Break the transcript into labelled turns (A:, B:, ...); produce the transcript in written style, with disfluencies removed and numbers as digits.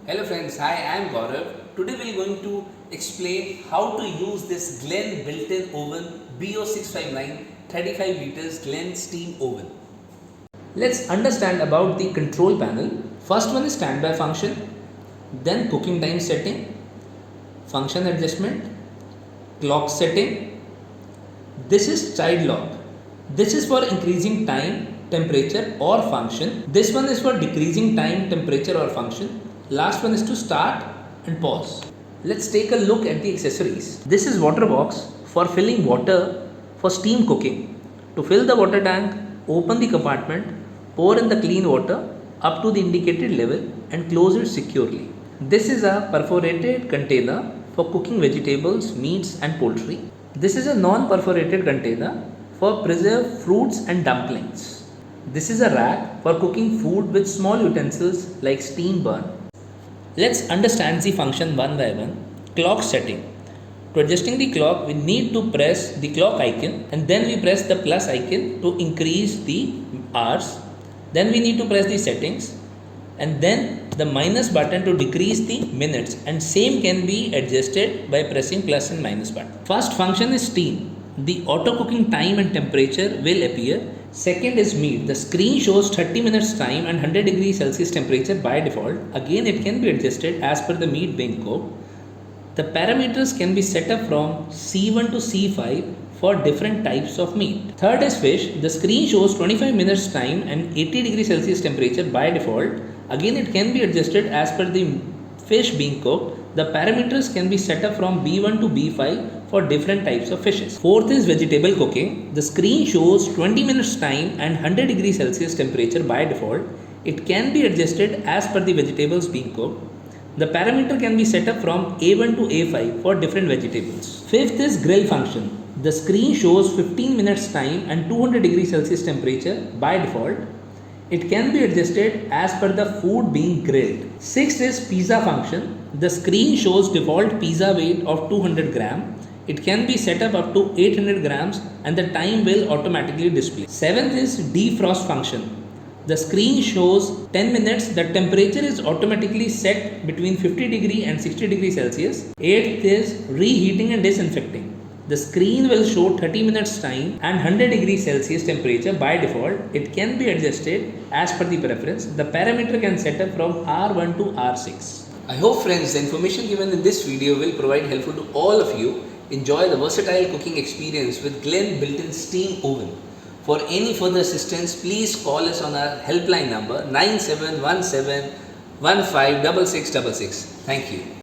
A: Hello friends, hi, I am Gaurav. Today we are going to explain how to use this Glen built-in oven BO-659 35 liters Glen steam oven.
B: Let's understand about the control panel. First one is standby function, then cooking time setting, function adjustment, clock setting. This is child lock. This is for increasing time, temperature or function. This one is for decreasing time, temperature or function. Last one is to start and pause. Let's take a look at the accessories. This is water box for filling water for steam cooking. To fill the water tank, open the compartment, pour in the clean water up to the indicated level and close it securely. This is a perforated container for cooking vegetables, meats and poultry. This is a non-perforated container for preserved fruits and dumplings. This is a rack for cooking food with small utensils like steam burn. Let's understand the function one by one. Clock setting. To adjusting the clock, we need to press the clock icon and then we press the plus icon to increase the hours. Then we need to press the settings and then the minus button to decrease the minutes, and same can be adjusted by pressing plus and minus button. First function is steam. The auto cooking time and temperature will appear. Second is meat. The screen shows 30 minutes time and 100 degrees Celsius temperature by default. Again, it can be adjusted as per the meat being cooked. The parameters can be set up from C1 to C5 for different types of meat. Third is fish. The screen shows 25 minutes time and 80 degrees Celsius temperature by default. Again, it can be adjusted as per the fish being cooked. The parameters can be set up from B1 to B5 for different types of fishes. Fourth is vegetable cooking. The screen shows 20 minutes time and 100 degrees Celsius temperature by default. It can be adjusted as per the vegetables being cooked. The parameter can be set up from A1 to A5 for different vegetables. Fifth is grill function. The screen shows 15 minutes time and 200 degrees Celsius temperature by default. It can be adjusted as per the food being grilled. Sixth is pizza function. The screen shows default pizza weight of 200 gram. It can be set up to 800 grams and the time will automatically display. Seventh is defrost function. The screen shows 10 minutes. The temperature is automatically set between 50 degree and 60 degrees Celsius. Eighth is reheating and disinfecting. The screen will show 30 minutes time and 100 degrees Celsius temperature by default. It can be adjusted as per the preference. The parameter can set up from R1 to R6.
A: I hope friends the information given in this video will provide helpful to all of you. Enjoy the versatile cooking experience with Glen built-in steam oven. For any further assistance, please call us on our helpline number 9717156666. Thank you.